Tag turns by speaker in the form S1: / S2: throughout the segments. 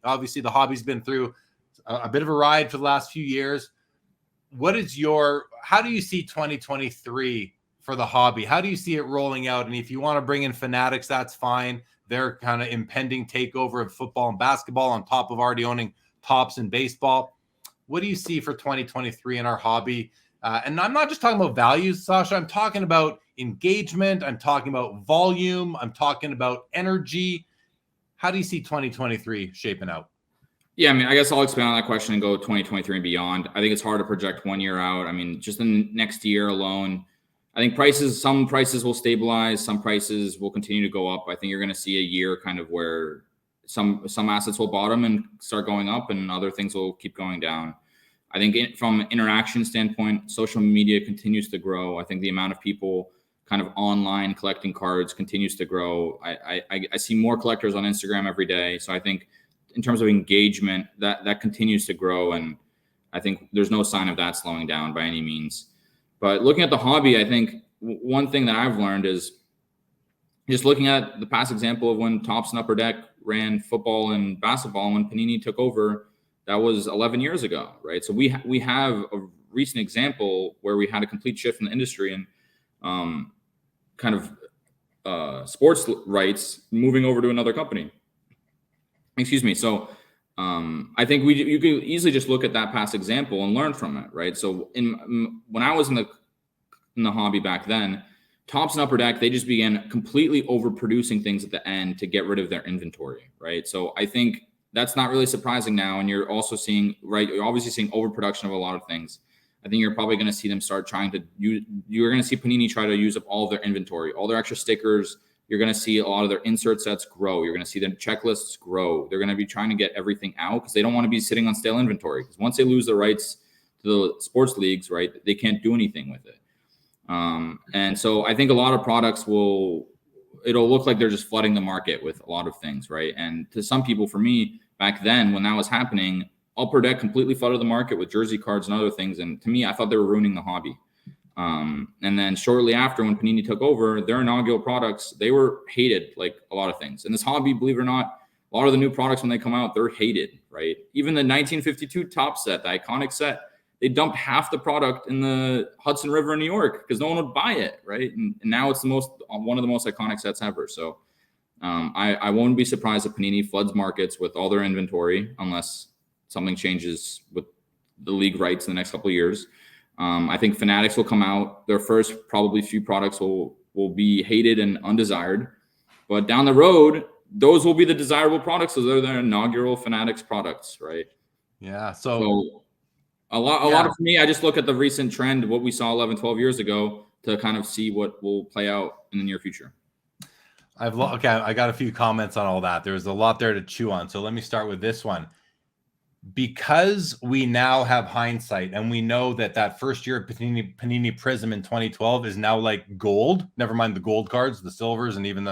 S1: Obviously, the hobby's been through a bit of a ride for the last few years. How do you see 2023 for the hobby? How do you see it rolling out? And if you want to bring in Fanatics, that's fine. Their kind of impending takeover of football and basketball on top of already owning Tops in baseball. What do you see for 2023 in our hobby? And I'm not just talking about values, Sasha. I'm talking about engagement. I'm talking about volume. I'm talking about energy. How do you see 2023 shaping out?
S2: Yeah, I mean, I guess I'll expand on that question and go 2023 and beyond. I think it's hard to project 1 year out. I mean, just in the next year alone, I think some prices will stabilize, some prices will continue to go up. I think you're going to see a year kind of where some assets will bottom and start going up, and other things will keep going down. I think from an interaction standpoint, social media continues to grow. I think the amount of people kind of online collecting cards continues to grow. I see more collectors on Instagram every day. So I think in terms of engagement, that continues to grow. And I think there's no sign of that slowing down by any means. But looking at the hobby, I think one thing that I've learned is just looking at the past example of when Topps and Upper Deck ran football and basketball, and when Panini took over, that was 11 years ago, right? So we have a recent example where we had a complete shift in the industry and kind of sports rights moving over to another company. Excuse me. So I think you could easily just look at that past example and learn from it, right? So when I was in the hobby back then, Topps and Upper Deck, they just began completely overproducing things at the end to get rid of their inventory, right? So I think that's not really surprising now. And you're also seeing, right, you're obviously seeing overproduction of a lot of things. I think you're probably going to see them start trying to you're going to see Panini try to use up all of their inventory, all their extra stickers. You're going to see a lot of their insert sets grow. You're going to see their checklists grow. They're going to be trying to get everything out because they don't want to be sitting on stale inventory. Because once they lose the rights to the sports leagues, right, they can't do anything with it. And so I think a lot of products it'll look like they're just flooding the market with a lot of things, right? And to some people, for me, back then when that was happening, Upper Deck completely flooded the market with jersey cards and other things. And to me, I thought they were ruining the hobby. And then shortly after, when Panini took over, their inaugural products, they were hated like a lot of things. In this hobby, believe it or not, a lot of the new products, when they come out, they're hated, right? Even the 1952 Top set, the iconic set, they dumped half the product in the Hudson River in New York because no one would buy it, right? And now it's one of the most iconic sets ever. So I won't be surprised if Panini floods markets with all their inventory unless something changes with the league rights in the next couple of years. I think Fanatics will come out. Their first probably few products will be hated and undesired. But down the road, those will be the desirable products. So they're their inaugural Fanatics products, right?
S1: Yeah.
S2: So a lot of me, I just look at the recent trend, what we saw 11, 12 years ago to kind of see what will play out in the near future.
S1: I got a few comments on all that. There's a lot there to chew on. So let me start with this one. Because we now have hindsight and we know that first year of Panini Prism in 2012 is now like gold, never mind the gold cards, the silvers, and even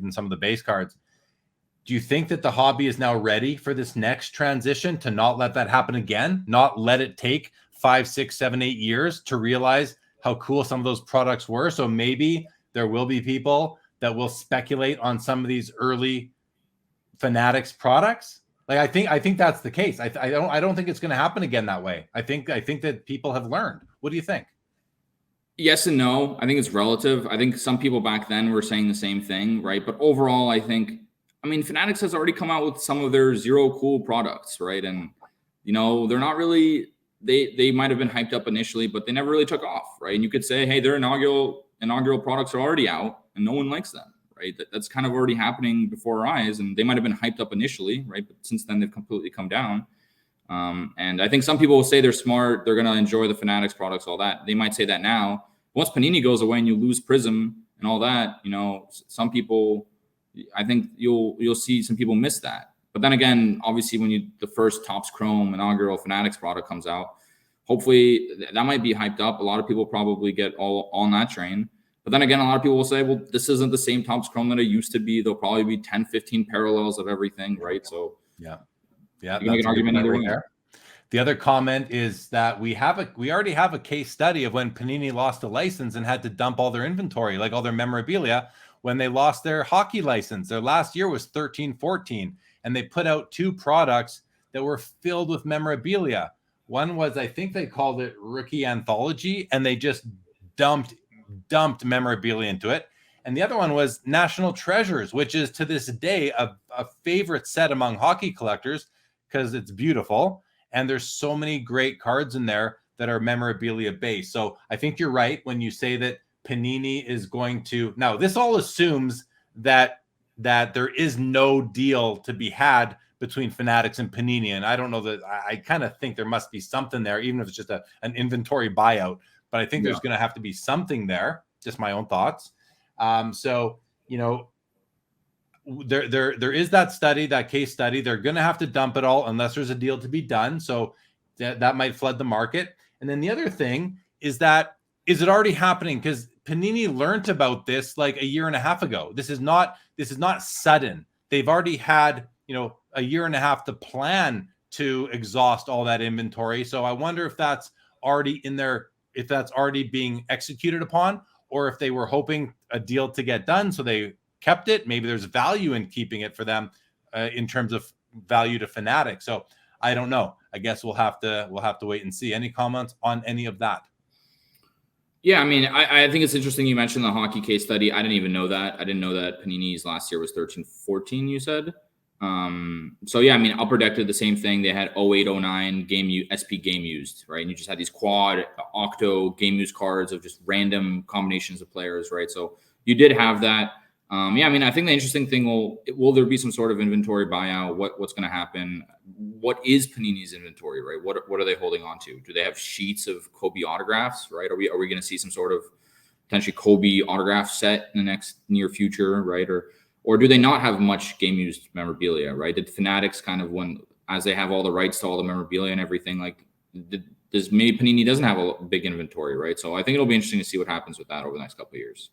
S1: some of the base cards. Do you think that the hobby is now ready for this next transition to not let that happen again? Not let it take 5, 6, 7, 8 years to realize how cool some of those products were. So maybe there will be people that will speculate on some of these early Fanatics products. Like I think that's the case. I don't think it's going to happen again that way. I think that people have learned. What do you think?
S2: Yes and no. I think it's relative. I think some people back then were saying the same thing, right? But overall, I mean, Fanatics has already come out with some of their zero cool products, right? And they're not really. They might have been hyped up initially, but they never really took off, right? And you could say, hey, their inaugural products are already out, and no one likes them. Right, that's kind of already happening before our eyes, and they might have been hyped up initially, right? But since then, they've completely come down. And I think some people will say they're smart, they're going to enjoy the Fanatics products, all that. They might say that now. Once Panini goes away and you lose Prism and all that, some people, I think you'll see some people miss that. But then again, obviously, when the first Topps Chrome inaugural Fanatics product comes out, hopefully that might be hyped up. A lot of people probably get all on that train. But then again, a lot of people will say, well, this isn't the same Topps Chrome that it used to be. There'll probably be 10, 15 parallels of everything, right? So
S1: yeah,
S2: you can make an argument either way. There.
S1: The other comment is that we already have a case study of when Panini lost a license and had to dump all their inventory, like all their memorabilia, when they lost their hockey license. Their last year was 13-14. and they put out 2 products that were filled with memorabilia. One was, I think they called it Rookie Anthology, and they just dumped memorabilia into it. And the other one was National Treasures, which is to this day a favorite set among hockey collectors because it's beautiful. And there's so many great cards in there that are memorabilia based. So I think you're right when you say that Panini is going to, now this all assumes that there is no deal to be had between Fanatics and Panini. And I don't know that, I kind of think there must be something there, even if it's just an inventory buyout. But I think there's going to have to be something there. Just my own thoughts. So, you know, there is that study, that case study. They're going to have to dump it all unless there's a deal to be done. So that might flood the market. And then the other thing is that, is it already happening? Because Panini learned about this like a year and a half ago. This is not sudden. They've already had, you know, a year and a half to plan to exhaust all that inventory. So I wonder if that's already in there, if that's already being executed upon, or if they were hoping a deal to get done, so they kept it. Maybe there's value in keeping it for them in terms of value to Fanatics. So I don't know. I guess we'll have to wait and see. Any comments on any of that?
S2: Yeah, I mean, I think it's interesting you mentioned the hockey case study. I didn't even know that. I didn't know that Panini's last year was 13-14, you said. So yeah, I mean, Upper Deck did the same thing. They had 08-09 SP game used, right? And you just had these quad octo game used cards of just random combinations of players, right? So you did have that. Yeah, I mean, I think the interesting thing will there be some sort of inventory buyout? What's going to happen? What is Panini's inventory, right? What are they holding on to? Do they have sheets of Kobe autographs, right? Are we going to see some sort of potentially Kobe autograph set in the next near future, right? Or do they not have much game used memorabilia, right? Did Fanatics kind of, when as they have all the rights to all the memorabilia and everything, like maybe Panini doesn't have a big inventory, right? So I think it'll be interesting to see what happens with that over the next couple of years.